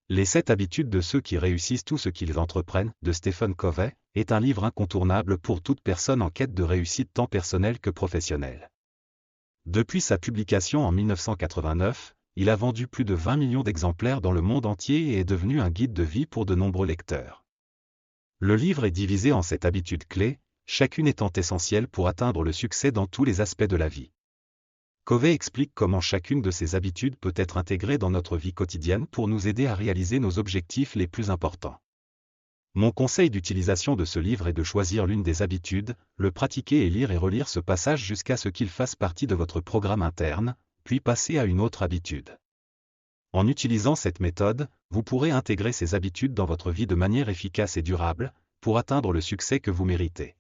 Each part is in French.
Les 7 habitudes de ceux qui réussissent tout ce qu'ils entreprennent, de Stephen Covey, est un livre incontournable pour toute personne en quête de réussite tant personnelle que professionnelle. Depuis sa publication en 1989, il a vendu plus de 20 millions d'exemplaires dans le monde entier et est devenu un guide de vie pour de nombreux lecteurs. Le livre est divisé en 7 habitudes clés, chacune étant essentielle pour atteindre le succès dans tous les aspects de la vie. Covey explique comment chacune de ces habitudes peut être intégrée dans notre vie quotidienne pour nous aider à réaliser nos objectifs les plus importants. Mon conseil d'utilisation de ce livre est de choisir l'une des habitudes, le pratiquer et lire et relire ce passage jusqu'à ce qu'il fasse partie de votre programme interne, puis passer à une autre habitude. En utilisant cette méthode, vous pourrez intégrer ces habitudes dans votre vie de manière efficace et durable, pour atteindre le succès que vous méritez.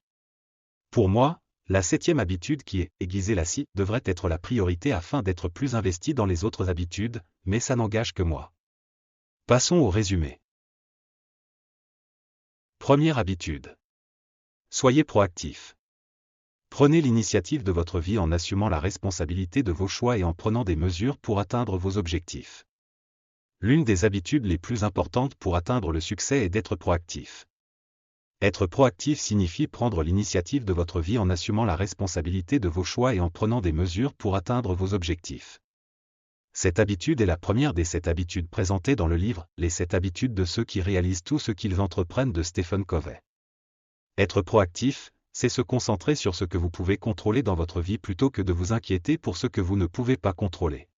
Pour moi, la 7e habitude qui est « aiguiser la scie » devrait être la priorité afin d'être plus investi dans les autres habitudes, mais ça n'engage que moi. Passons au résumé. Première habitude. Soyez proactif. Prenez l'initiative de votre vie en assumant la responsabilité de vos choix et en prenant des mesures pour atteindre vos objectifs. L'une des habitudes les plus importantes pour atteindre le succès est d'être proactif. Être proactif signifie prendre l'initiative de votre vie en assumant la responsabilité de vos choix et en prenant des mesures pour atteindre vos objectifs. Cette habitude est la première des 7 habitudes présentées dans le livre « Les 7 habitudes de ceux qui réalisent tout ce qu'ils entreprennent » de Stephen Covey. Être proactif, c'est se concentrer sur ce que vous pouvez contrôler dans votre vie plutôt que de vous inquiéter pour ce que vous ne pouvez pas contrôler.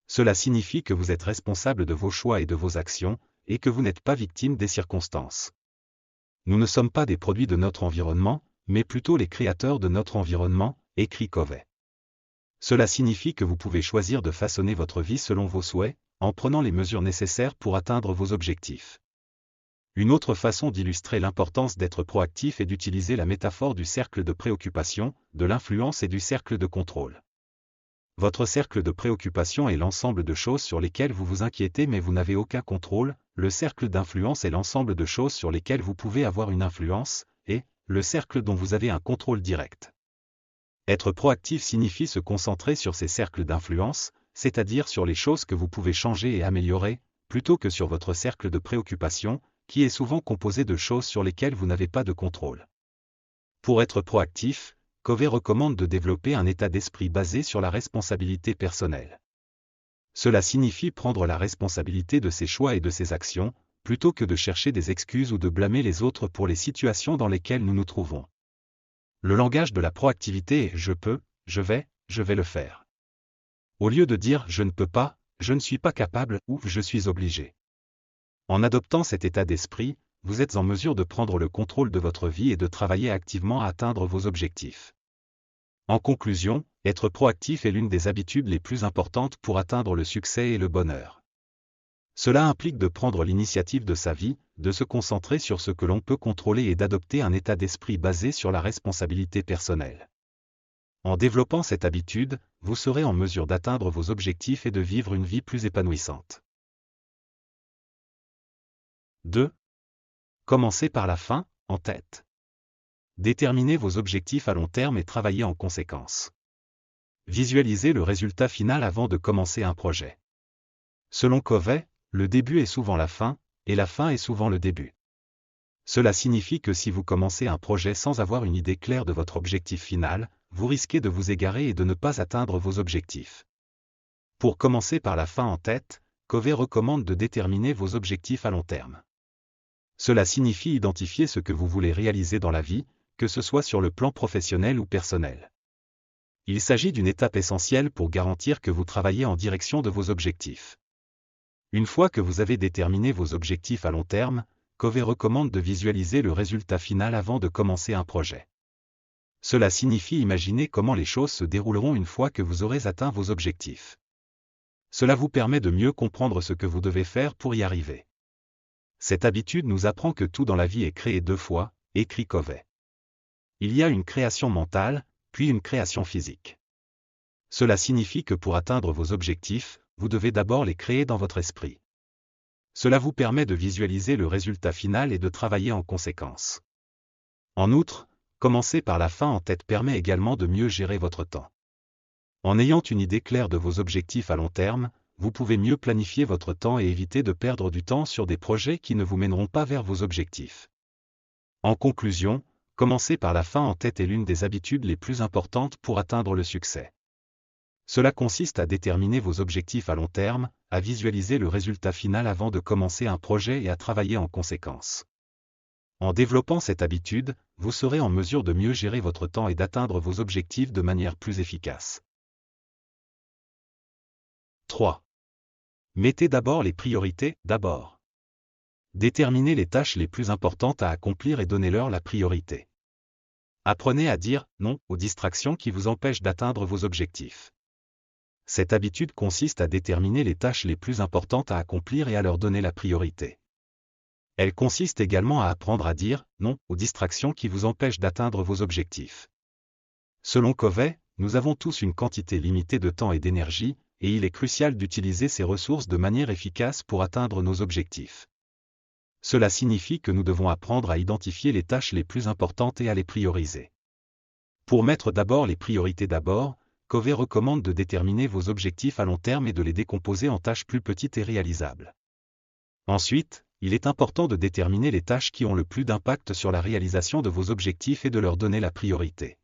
Cela signifie que vous êtes responsable de vos choix et de vos actions, et que vous n'êtes pas victime des circonstances. Nous ne sommes pas des produits de notre environnement, mais plutôt les créateurs de notre environnement, écrit Covey. Cela signifie que vous pouvez choisir de façonner votre vie selon vos souhaits, en prenant les mesures nécessaires pour atteindre vos objectifs. Une autre façon d'illustrer l'importance d'être proactif est d'utiliser la métaphore du cercle de préoccupation, de l'influence et du cercle de contrôle. Votre cercle de préoccupation est l'ensemble de choses sur lesquelles vous vous inquiétez mais vous n'avez aucun contrôle, le cercle d'influence est l'ensemble de choses sur lesquelles vous pouvez avoir une influence, et le cercle dont vous avez un contrôle direct. Être proactif signifie se concentrer sur ces cercles d'influence, c'est-à-dire sur les choses que vous pouvez changer et améliorer, plutôt que sur votre cercle de préoccupation, qui est souvent composé de choses sur lesquelles vous n'avez pas de contrôle. Pour être proactif, Covey recommande de développer un état d'esprit basé sur la responsabilité personnelle. Cela signifie prendre la responsabilité de ses choix et de ses actions, plutôt que de chercher des excuses ou de blâmer les autres pour les situations dans lesquelles nous nous trouvons. Le langage de la proactivité est « je peux, je vais le faire ». Au lieu de dire « je ne peux pas, je ne suis pas capable » ou « je suis obligé ». En adoptant cet état d'esprit, vous êtes en mesure de prendre le contrôle de votre vie et de travailler activement à atteindre vos objectifs. En conclusion, être proactif est l'une des habitudes les plus importantes pour atteindre le succès et le bonheur. Cela implique de prendre l'initiative de sa vie, de se concentrer sur ce que l'on peut contrôler et d'adopter un état d'esprit basé sur la responsabilité personnelle. En développant cette habitude, vous serez en mesure d'atteindre vos objectifs et de vivre une vie plus épanouissante. 2. Commencez par la fin, en tête. Déterminez vos objectifs à long terme et travaillez en conséquence. Visualisez le résultat final avant de commencer un projet. Selon Covey, le début est souvent la fin, et la fin est souvent le début. Cela signifie que si vous commencez un projet sans avoir une idée claire de votre objectif final, vous risquez de vous égarer et de ne pas atteindre vos objectifs. Pour commencer par la fin en tête, Covey recommande de déterminer vos objectifs à long terme. Cela signifie identifier ce que vous voulez réaliser dans la vie, que ce soit sur le plan professionnel ou personnel. Il s'agit d'une étape essentielle pour garantir que vous travaillez en direction de vos objectifs. Une fois que vous avez déterminé vos objectifs à long terme, Covey recommande de visualiser le résultat final avant de commencer un projet. Cela signifie imaginer comment les choses se dérouleront une fois que vous aurez atteint vos objectifs. Cela vous permet de mieux comprendre ce que vous devez faire pour y arriver. Cette habitude nous apprend que tout dans la vie est créé 2 fois, écrit Covey. Il y a une création mentale, puis une création physique. Cela signifie que pour atteindre vos objectifs, vous devez d'abord les créer dans votre esprit. Cela vous permet de visualiser le résultat final et de travailler en conséquence. En outre, commencer par la fin en tête permet également de mieux gérer votre temps. En ayant une idée claire de vos objectifs à long terme, vous pouvez mieux planifier votre temps et éviter de perdre du temps sur des projets qui ne vous mèneront pas vers vos objectifs. En conclusion, commencer par la fin en tête est l'une des habitudes les plus importantes pour atteindre le succès. Cela consiste à déterminer vos objectifs à long terme, à visualiser le résultat final avant de commencer un projet et à travailler en conséquence. En développant cette habitude, vous serez en mesure de mieux gérer votre temps et d'atteindre vos objectifs de manière plus efficace. 3. Mettez d'abord les priorités, d'abord. Déterminez les tâches les plus importantes à accomplir et donnez-leur la priorité. Apprenez à dire non aux distractions qui vous empêchent d'atteindre vos objectifs. Cette habitude consiste à déterminer les tâches les plus importantes à accomplir et à leur donner la priorité. Elle consiste également à apprendre à dire non aux distractions qui vous empêchent d'atteindre vos objectifs. Selon Covey, nous avons tous une quantité limitée de temps et d'énergie, et il est crucial d'utiliser ces ressources de manière efficace pour atteindre nos objectifs. Cela signifie que nous devons apprendre à identifier les tâches les plus importantes et à les prioriser. Pour mettre d'abord les priorités d'abord, Covey recommande de déterminer vos objectifs à long terme et de les décomposer en tâches plus petites et réalisables. Ensuite, il est important de déterminer les tâches qui ont le plus d'impact sur la réalisation de vos objectifs et de leur donner la priorité.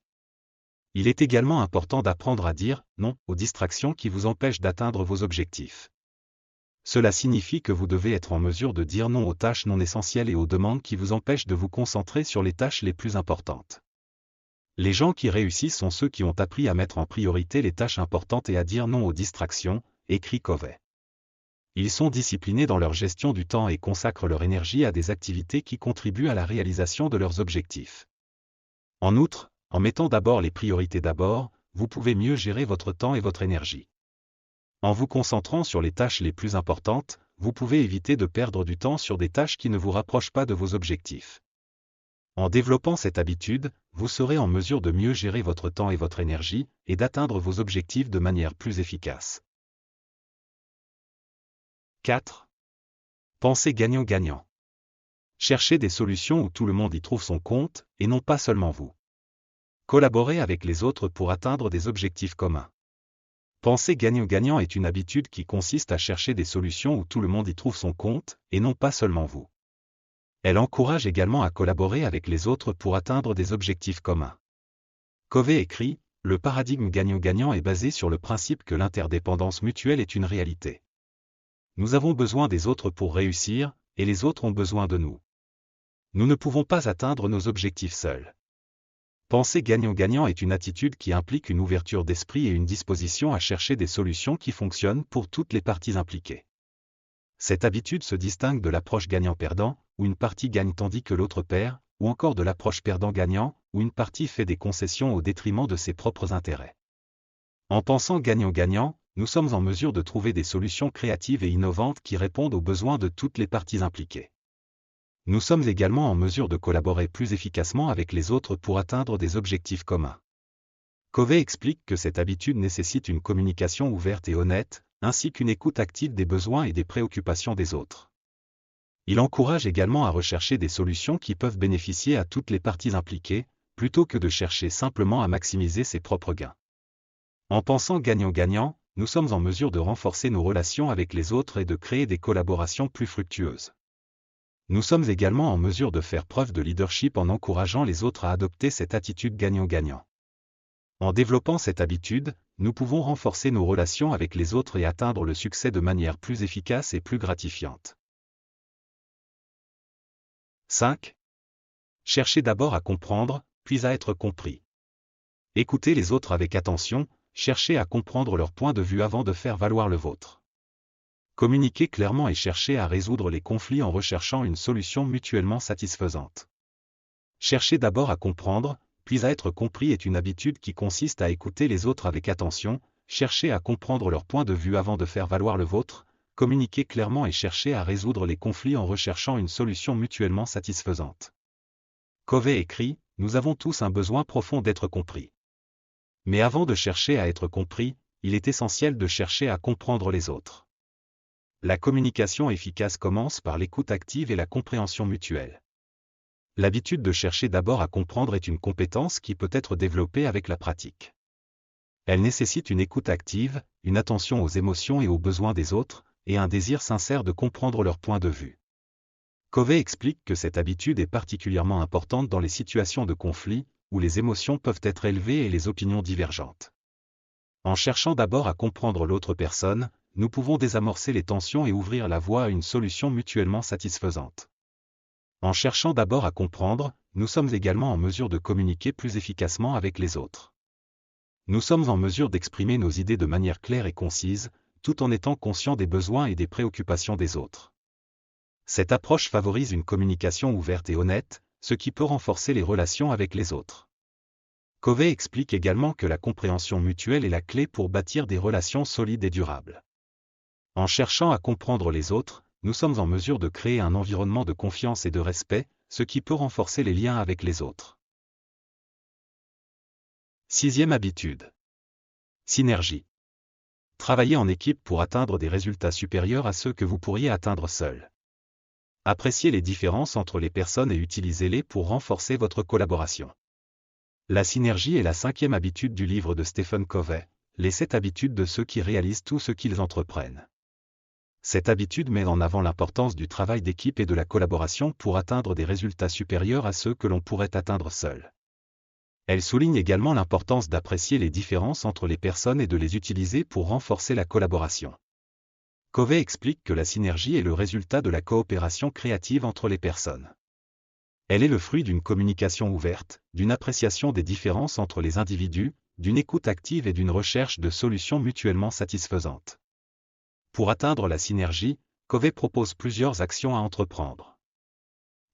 Il est également important d'apprendre à dire non aux distractions qui vous empêchent d'atteindre vos objectifs. Cela signifie que vous devez être en mesure de dire non aux tâches non essentielles et aux demandes qui vous empêchent de vous concentrer sur les tâches les plus importantes. Les gens qui réussissent sont ceux qui ont appris à mettre en priorité les tâches importantes et à dire non aux distractions, écrit Covey. Ils sont disciplinés dans leur gestion du temps et consacrent leur énergie à des activités qui contribuent à la réalisation de leurs objectifs. En outre, en mettant d'abord les priorités d'abord, vous pouvez mieux gérer votre temps et votre énergie. En vous concentrant sur les tâches les plus importantes, vous pouvez éviter de perdre du temps sur des tâches qui ne vous rapprochent pas de vos objectifs. En développant cette habitude, vous serez en mesure de mieux gérer votre temps et votre énergie, et d'atteindre vos objectifs de manière plus efficace. 4. Pensez gagnant-gagnant. Cherchez des solutions où tout le monde y trouve son compte, et non pas seulement vous. Collaborez avec les autres pour atteindre des objectifs communs. Penser gagnant-gagnant est une habitude qui consiste à chercher des solutions où tout le monde y trouve son compte, et non pas seulement vous. Elle encourage également à collaborer avec les autres pour atteindre des objectifs communs. Covey écrit, le paradigme gagnant-gagnant est basé sur le principe que l'interdépendance mutuelle est une réalité. Nous avons besoin des autres pour réussir, et les autres ont besoin de nous. Nous ne pouvons pas atteindre nos objectifs seuls. Penser gagnant-gagnant est une attitude qui implique une ouverture d'esprit et une disposition à chercher des solutions qui fonctionnent pour toutes les parties impliquées. Cette habitude se distingue de l'approche gagnant-perdant, où une partie gagne tandis que l'autre perd, ou encore de l'approche perdant-gagnant, où une partie fait des concessions au détriment de ses propres intérêts. En pensant gagnant-gagnant, nous sommes en mesure de trouver des solutions créatives et innovantes qui répondent aux besoins de toutes les parties impliquées. Nous sommes également en mesure de collaborer plus efficacement avec les autres pour atteindre des objectifs communs. Covey explique que cette habitude nécessite une communication ouverte et honnête, ainsi qu'une écoute active des besoins et des préoccupations des autres. Il encourage également à rechercher des solutions qui peuvent bénéficier à toutes les parties impliquées, plutôt que de chercher simplement à maximiser ses propres gains. En pensant gagnant-gagnant, nous sommes en mesure de renforcer nos relations avec les autres et de créer des collaborations plus fructueuses. Nous sommes également en mesure de faire preuve de leadership en encourageant les autres à adopter cette attitude gagnant-gagnant. En développant cette habitude, nous pouvons renforcer nos relations avec les autres et atteindre le succès de manière plus efficace et plus gratifiante. 5. Cherchez d'abord à comprendre, puis à être compris. Écoutez les autres avec attention, cherchez à comprendre leur point de vue avant de faire valoir le vôtre. Communiquez clairement et cherchez à résoudre les conflits en recherchant une solution mutuellement satisfaisante. Chercher d'abord à comprendre, puis à être compris est une habitude qui consiste à écouter les autres avec attention, chercher à comprendre leur point de vue avant de faire valoir le vôtre, communiquer clairement et chercher à résoudre les conflits en recherchant une solution mutuellement satisfaisante. Covey écrit, nous avons tous un besoin profond d'être compris. Mais avant de chercher à être compris, il est essentiel de chercher à comprendre les autres. La communication efficace commence par l'écoute active et la compréhension mutuelle. L'habitude de chercher d'abord à comprendre est une compétence qui peut être développée avec la pratique. Elle nécessite une écoute active, une attention aux émotions et aux besoins des autres, et un désir sincère de comprendre leur point de vue. Covey explique que cette habitude est particulièrement importante dans les situations de conflit, où les émotions peuvent être élevées et les opinions divergentes. En cherchant d'abord à comprendre l'autre personne, nous pouvons désamorcer les tensions et ouvrir la voie à une solution mutuellement satisfaisante. En cherchant d'abord à comprendre, nous sommes également en mesure de communiquer plus efficacement avec les autres. Nous sommes en mesure d'exprimer nos idées de manière claire et concise, tout en étant conscients des besoins et des préoccupations des autres. Cette approche favorise une communication ouverte et honnête, ce qui peut renforcer les relations avec les autres. Covey explique également que la compréhension mutuelle est la clé pour bâtir des relations solides et durables. En cherchant à comprendre les autres, nous sommes en mesure de créer un environnement de confiance et de respect, ce qui peut renforcer les liens avec les autres. Sixième habitude. Synergie. Travaillez en équipe pour atteindre des résultats supérieurs à ceux que vous pourriez atteindre seul. Appréciez les différences entre les personnes et utilisez-les pour renforcer votre collaboration. La synergie est la cinquième habitude du livre de Stephen Covey, les 7 habitudes de ceux qui réalisent tout ce qu'ils entreprennent. Cette habitude met en avant l'importance du travail d'équipe et de la collaboration pour atteindre des résultats supérieurs à ceux que l'on pourrait atteindre seul. Elle souligne également l'importance d'apprécier les différences entre les personnes et de les utiliser pour renforcer la collaboration. Covey explique que la synergie est le résultat de la coopération créative entre les personnes. Elle est le fruit d'une communication ouverte, d'une appréciation des différences entre les individus, d'une écoute active et d'une recherche de solutions mutuellement satisfaisantes. Pour atteindre la synergie, Covey propose plusieurs actions à entreprendre.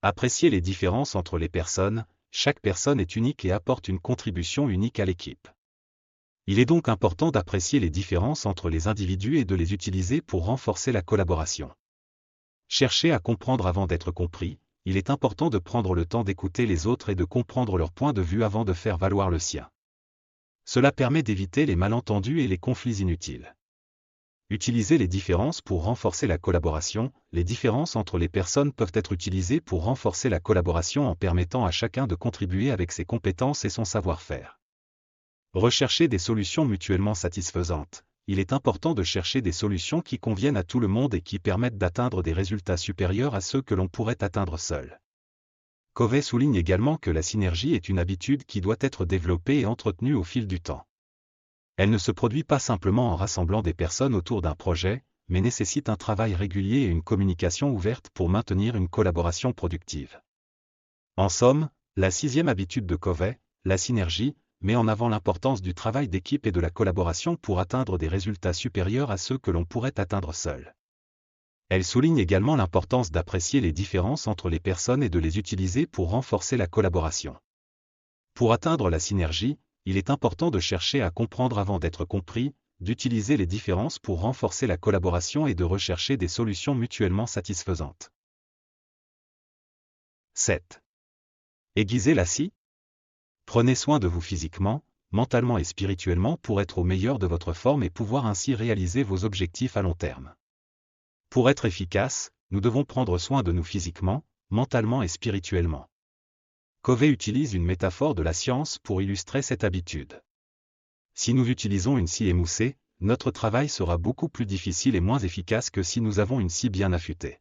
Apprécier les différences entre les personnes, chaque personne est unique et apporte une contribution unique à l'équipe. Il est donc important d'apprécier les différences entre les individus et de les utiliser pour renforcer la collaboration. Chercher à comprendre avant d'être compris, il est important de prendre le temps d'écouter les autres et de comprendre leur point de vue avant de faire valoir le sien. Cela permet d'éviter les malentendus et les conflits inutiles. Utiliser les différences pour renforcer la collaboration. Les différences entre les personnes peuvent être utilisées pour renforcer la collaboration en permettant à chacun de contribuer avec ses compétences et son savoir-faire. Rechercher des solutions mutuellement satisfaisantes. Il est important de chercher des solutions qui conviennent à tout le monde et qui permettent d'atteindre des résultats supérieurs à ceux que l'on pourrait atteindre seul. Covey souligne également que la synergie est une habitude qui doit être développée et entretenue au fil du temps. Elle ne se produit pas simplement en rassemblant des personnes autour d'un projet, mais nécessite un travail régulier et une communication ouverte pour maintenir une collaboration productive. En somme, la sixième habitude de Covey, la synergie, met en avant l'importance du travail d'équipe et de la collaboration pour atteindre des résultats supérieurs à ceux que l'on pourrait atteindre seul. Elle souligne également l'importance d'apprécier les différences entre les personnes et de les utiliser pour renforcer la collaboration. Pour atteindre la synergie, il est important de chercher à comprendre avant d'être compris, d'utiliser les différences pour renforcer la collaboration et de rechercher des solutions mutuellement satisfaisantes. 7. Aiguiser la scie. Prenez soin de vous physiquement, mentalement et spirituellement pour être au meilleur de votre forme et pouvoir ainsi réaliser vos objectifs à long terme. Pour être efficace, nous devons prendre soin de nous physiquement, mentalement et spirituellement. Covey utilise une métaphore de la science pour illustrer cette habitude. Si nous utilisons une scie émoussée, notre travail sera beaucoup plus difficile et moins efficace que si nous avons une scie bien affûtée.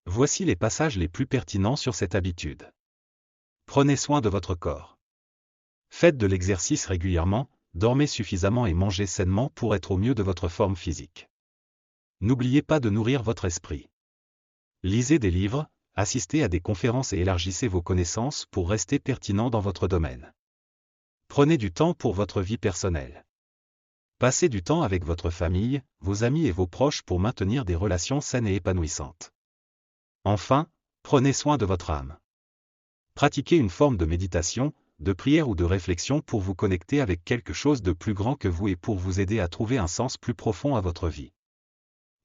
Voici les passages les plus pertinents sur cette habitude. Prenez soin de votre corps. Faites de l'exercice régulièrement, dormez suffisamment et mangez sainement pour être au mieux de votre forme physique. N'oubliez pas de nourrir votre esprit. Lisez des livres, assistez à des conférences et élargissez vos connaissances pour rester pertinent dans votre domaine. Prenez du temps pour votre vie personnelle. Passez du temps avec votre famille, vos amis et vos proches pour maintenir des relations saines et épanouissantes. Enfin, prenez soin de votre âme. Pratiquez une forme de méditation, de prière ou de réflexion pour vous connecter avec quelque chose de plus grand que vous et pour vous aider à trouver un sens plus profond à votre vie.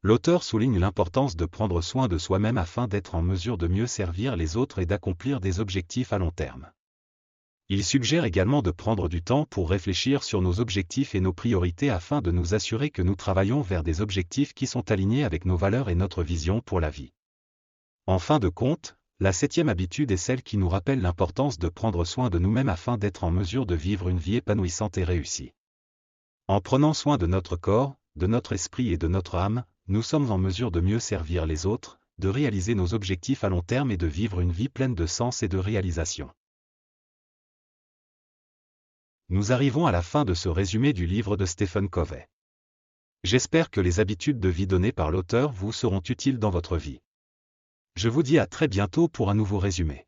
L'auteur souligne l'importance de prendre soin de soi-même afin d'être en mesure de mieux servir les autres et d'accomplir des objectifs à long terme. Il suggère également de prendre du temps pour réfléchir sur nos objectifs et nos priorités afin de nous assurer que nous travaillons vers des objectifs qui sont alignés avec nos valeurs et notre vision pour la vie. En fin de compte, la septième habitude est celle qui nous rappelle l'importance de prendre soin de nous-mêmes afin d'être en mesure de vivre une vie épanouissante et réussie. En prenant soin de notre corps, de notre esprit et de notre âme, nous sommes en mesure de mieux servir les autres, de réaliser nos objectifs à long terme et de vivre une vie pleine de sens et de réalisation. Nous arrivons à la fin de ce résumé du livre de Stephen Covey. J'espère que les habitudes de vie données par l'auteur vous seront utiles dans votre vie. Je vous dis à très bientôt pour un nouveau résumé.